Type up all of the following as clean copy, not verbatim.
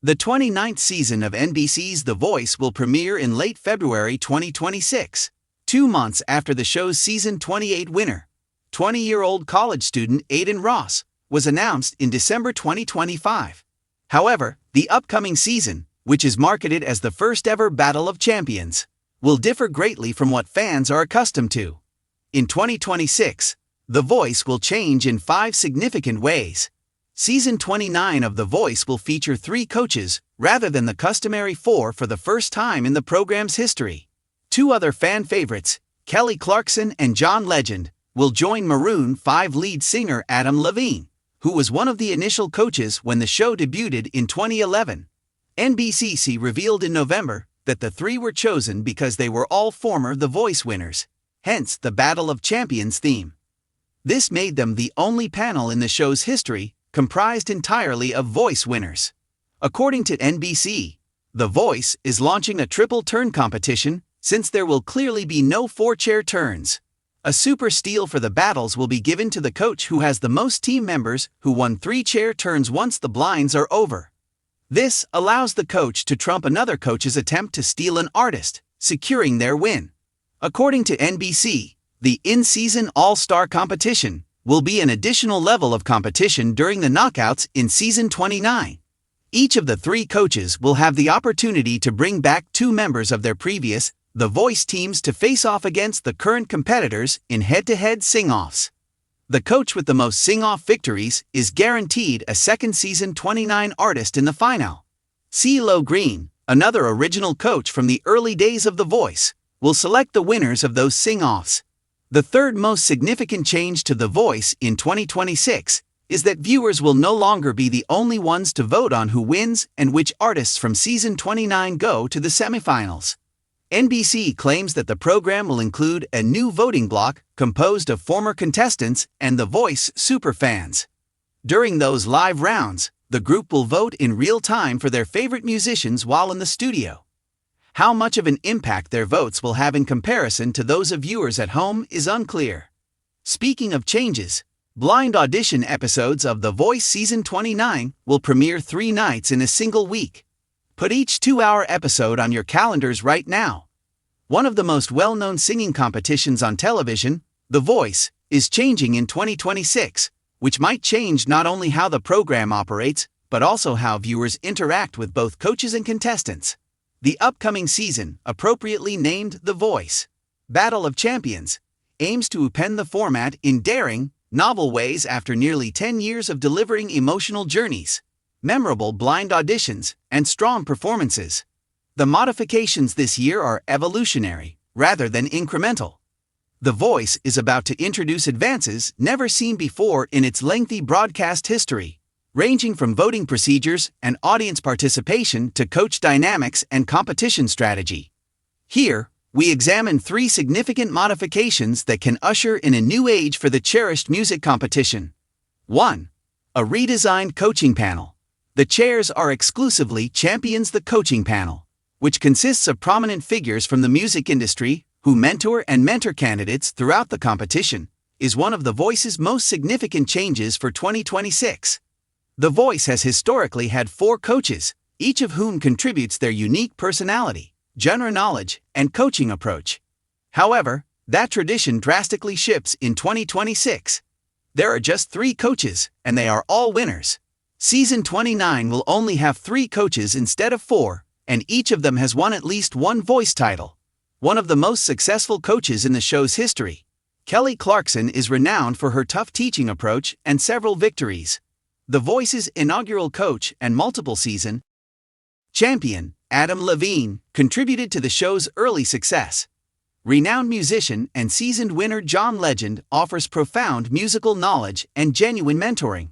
The 29th season of NBC's The Voice will premiere in late February 2026, 2 months after the show's season 28 winner, 20-year-old college student Aiden Ross, was announced in December 2025. However, the upcoming season, which is marketed as the first-ever Battle of Champions, will differ greatly from what fans are accustomed to. In 2026, The Voice will change in 5 significant ways. Season 29 of The Voice will feature 3 coaches, rather than the customary 4 for the first time in the program's history. 2 other fan favorites, Kelly Clarkson and John Legend, will join Maroon 5 lead singer Adam Levine, who was one of the initial coaches when the show debuted in 2011. NBC revealed in November that the 3 were chosen because they were all former The Voice winners, hence the Battle of Champions theme. This made them the only panel in the show's history comprised entirely of Voice winners. According to NBC, The Voice is launching a triple turn competition since there will clearly be no 4-chair turns. A super steal for the battles will be given to the coach who has the most team members who won 3-chair turns once the blinds are over. This allows the coach to trump another coach's attempt to steal an artist, securing their win. According to NBC, the in-season All-Star competition will be an additional level of competition during the knockouts in Season 29. Each of the 3 coaches will have the opportunity to bring back 2 members of their previous The Voice teams to face off against the current competitors in head-to-head sing-offs. The coach with the most sing-off victories is guaranteed a second Season 29 artist in the final. CeeLo Green, another original coach from the early days of The Voice, will select the winners of those sing-offs. The third most significant change to The Voice in 2026 is that viewers will no longer be the only ones to vote on who wins and which artists from Season 29 go to the semifinals. NBC claims that the program will include a new voting block composed of former contestants and The Voice superfans. During those live rounds, the group will vote in real time for their favorite musicians while in the studio. How much of an impact their votes will have in comparison to those of viewers at home is unclear. Speaking of changes, blind audition episodes of The Voice Season 29 will premiere 3 nights in a single week. Put each 2-hour episode on your calendars right now. One of the most well-known singing competitions on television, The Voice, is changing in 2026, which might change not only how the program operates, but also how viewers interact with both coaches and contestants. The upcoming season, appropriately named The Voice Battle of Champions, aims to upend the format in daring, novel ways after nearly 10 years of delivering emotional journeys, memorable blind auditions, and strong performances. The modifications this year are evolutionary, rather than incremental. The Voice is about to introduce advances never seen before in its lengthy broadcast history, ranging from voting procedures and audience participation to coach dynamics and competition strategy. Here, we examine 3 significant modifications that can usher in a new age for the cherished music competition. 1. A redesigned coaching panel. The chairs are exclusively Champions the Coaching Panel, which consists of prominent figures from the music industry who mentor and mentor candidates throughout the competition, is one of The Voice's most significant changes for 2026. The Voice has historically had 4 coaches, each of whom contributes their unique personality, genre knowledge, and coaching approach. However, that tradition drastically shifts in 2026. There are just 3 coaches, and they are all winners. Season 29 will only have 3 coaches instead of 4, and each of them has won at least 1 Voice title. One of the most successful coaches in the show's history, Kelly Clarkson, is renowned for her tough teaching approach and several victories. The Voice's inaugural coach and multiple season champion, Adam Levine, contributed to the show's early success. Renowned musician and seasoned winner John Legend offers profound musical knowledge and genuine mentoring.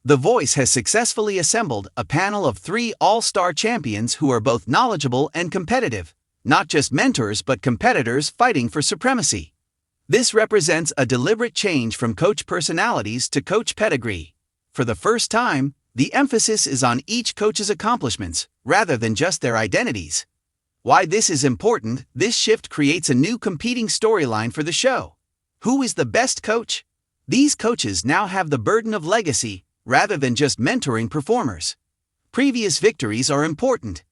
The Voice has successfully assembled a panel of 3 all-star champions who are both knowledgeable and competitive, not just mentors but competitors fighting for supremacy. This represents a deliberate change from coach personalities to coach pedigree. For the first time, the emphasis is on each coach's accomplishments, rather than just their identities. Why this is important: this shift creates a new competing storyline for the show. Who is the best coach? These coaches now have the burden of legacy, rather than just mentoring performers. Previous victories are important.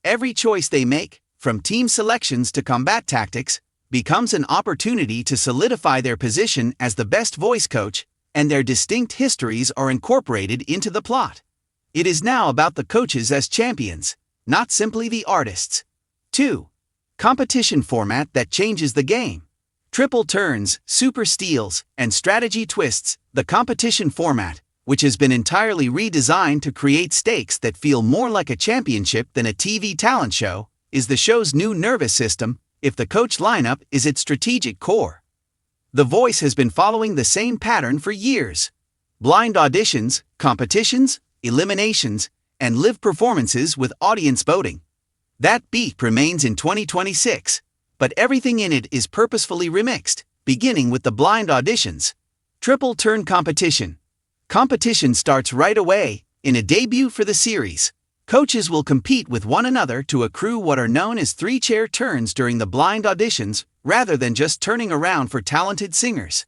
Every choice they make, from team selections to combat tactics, becomes an opportunity to solidify their position as the best voice coach, and their distinct histories are incorporated into the plot. It is now about the coaches as champions, not simply the artists. 2. Competition format that changes the game. Triple turns, super steals, and strategy twists, the competition format, which has been entirely redesigned to create stakes that feel more like a championship than a TV talent show, is the show's new nervous system, if the coach lineup is its strategic core. The Voice has been following the same pattern for years. Blind auditions, competitions, eliminations, and live performances with audience voting. That beat remains in 2026, but everything in it is purposefully remixed, beginning with the blind auditions. Triple turn competition. Competition starts right away, in a debut for the series. Coaches will compete with one another to accrue what are known as three-chair turns during the blind auditions, rather than just turning around for talented singers.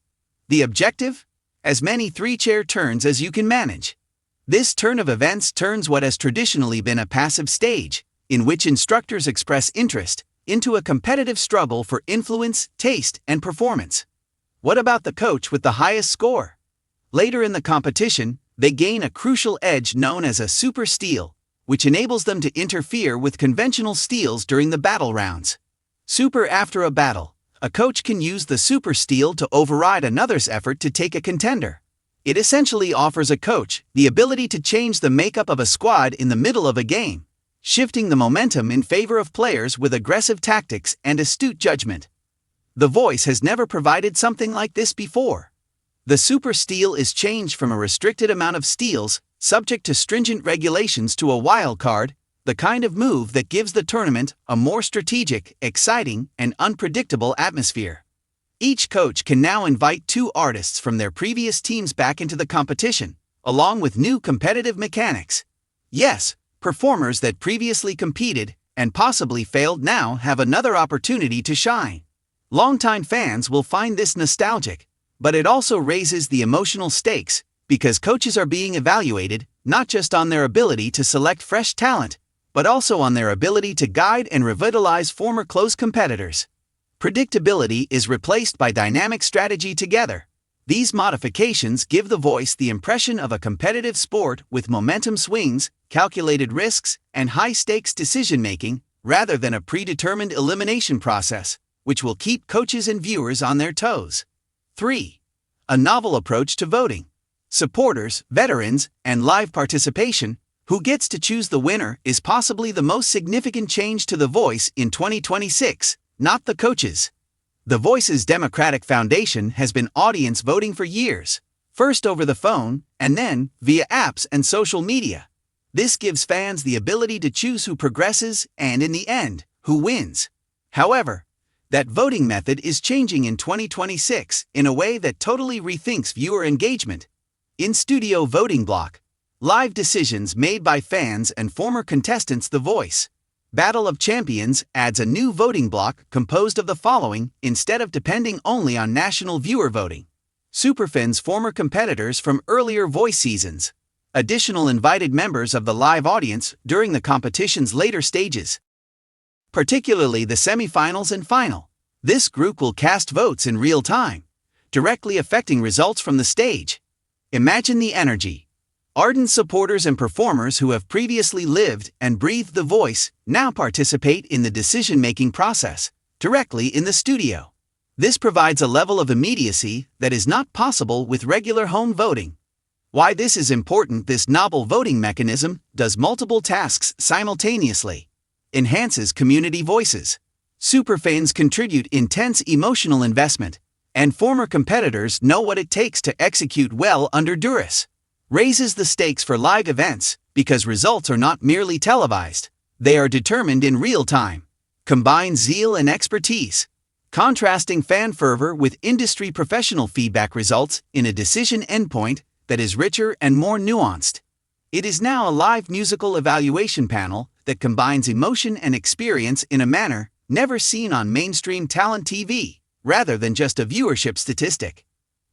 The objective? As many three-chair turns as you can manage. This turn of events turns what has traditionally been a passive stage, in which instructors express interest, into a competitive struggle for influence, taste, and performance. What about the coach with the highest score? Later in the competition, they gain a crucial edge known as a super steal, which enables them to interfere with conventional steals during the battle rounds. Super after a battle, a coach can use the super steal to override another's effort to take a contender. It essentially offers a coach the ability to change the makeup of a squad in the middle of a game, shifting the momentum in favor of players with aggressive tactics and astute judgment. The Voice has never provided something like this before. The super steal is changed from a restricted amount of steals, subject to stringent regulations, to a wild card, the kind of move that gives the tournament a more strategic, exciting, and unpredictable atmosphere. Each coach can now invite two artists from their previous teams back into the competition, along with new competitive mechanics. Yes, performers that previously competed and possibly failed now have another opportunity to shine. Longtime fans will find this nostalgic, but it also raises the emotional stakes, because coaches are being evaluated not just on their ability to select fresh talent, but also on their ability to guide and revitalize former close competitors. Predictability is replaced by dynamic strategy together. These modifications give The Voice the impression of a competitive sport with momentum swings, calculated risks, and high-stakes decision-making, rather than a predetermined elimination process, which will keep coaches and viewers on their toes. 3. A novel approach to voting. Supporters, veterans, and live participation. Who gets to choose the winner is possibly the most significant change to The Voice in 2026, not the coaches. The Voice's democratic foundation has been audience voting for years, first over the phone, and then via apps and social media. This gives fans the ability to choose who progresses and, in the end, who wins. However, that voting method is changing in 2026 in a way that totally rethinks viewer engagement. In-studio voting block. Live decisions made by fans and former contestants. The Voice Battle of Champions adds a new voting block composed of the following instead of depending only on national viewer voting. Superfans, former competitors from earlier Voice seasons. Additional invited members of the live audience during the competition's later stages, particularly the semifinals and final. This group will cast votes in real time, directly affecting results from the stage. Imagine the energy. Ardent supporters and performers who have previously lived and breathed The Voice now participate in the decision-making process, directly in the studio. This provides a level of immediacy that is not possible with regular home voting. Why this is important: this novel voting mechanism does multiple tasks simultaneously. Enhances community voices. Superfans contribute intense emotional investment, and former competitors know what it takes to execute well under duress. Raises the stakes for live events, because results are not merely televised, they are determined in real time. Combines zeal and expertise. Contrasting fan fervor with industry professional feedback results in a decision endpoint that is richer and more nuanced. It is now a live musical evaluation panel that combines emotion and experience in a manner never seen on mainstream talent TV, rather than just a viewership statistic.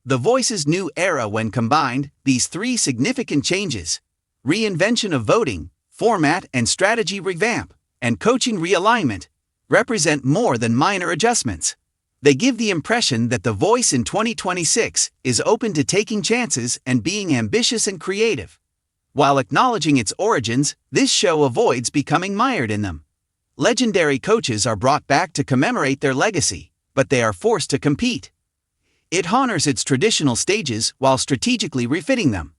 The Voice's new era when combined, these three significant changes: reinvention of voting, format and strategy revamp, and coaching realignment represent more than minor adjustments. They give the impression that The Voice in 2026 is open to taking chances and being ambitious and creative. While acknowledging its origins, this show avoids becoming mired in them. Legendary coaches are brought back to commemorate their legacy, but they are forced to compete. It honors its traditional stages while strategically refitting them.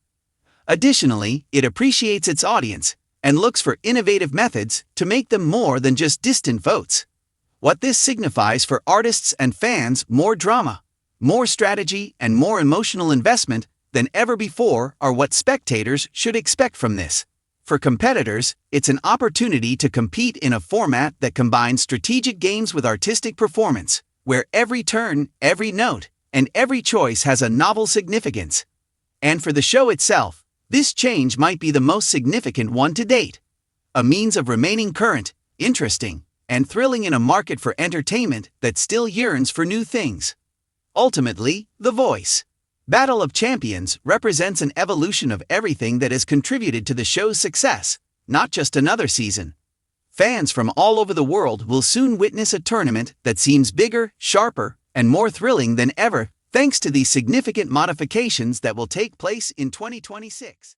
Additionally, it appreciates its audience and looks for innovative methods to make them more than just distant votes. What this signifies for artists and fans: more drama, more strategy, and more emotional investment than ever before are what spectators should expect from this. For competitors, it's an opportunity to compete in a format that combines strategic games with artistic performance, where every turn, every note, and every choice has a novel significance. And for the show itself, this change might be the most significant one to date. A means of remaining current, interesting, and thrilling in a market for entertainment that still yearns for new things. Ultimately, The Voice Battle of Champions represents an evolution of everything that has contributed to the show's success, not just another season. Fans from all over the world will soon witness a tournament that seems bigger, sharper, and more thrilling than ever, thanks to these significant modifications that will take place in 2026.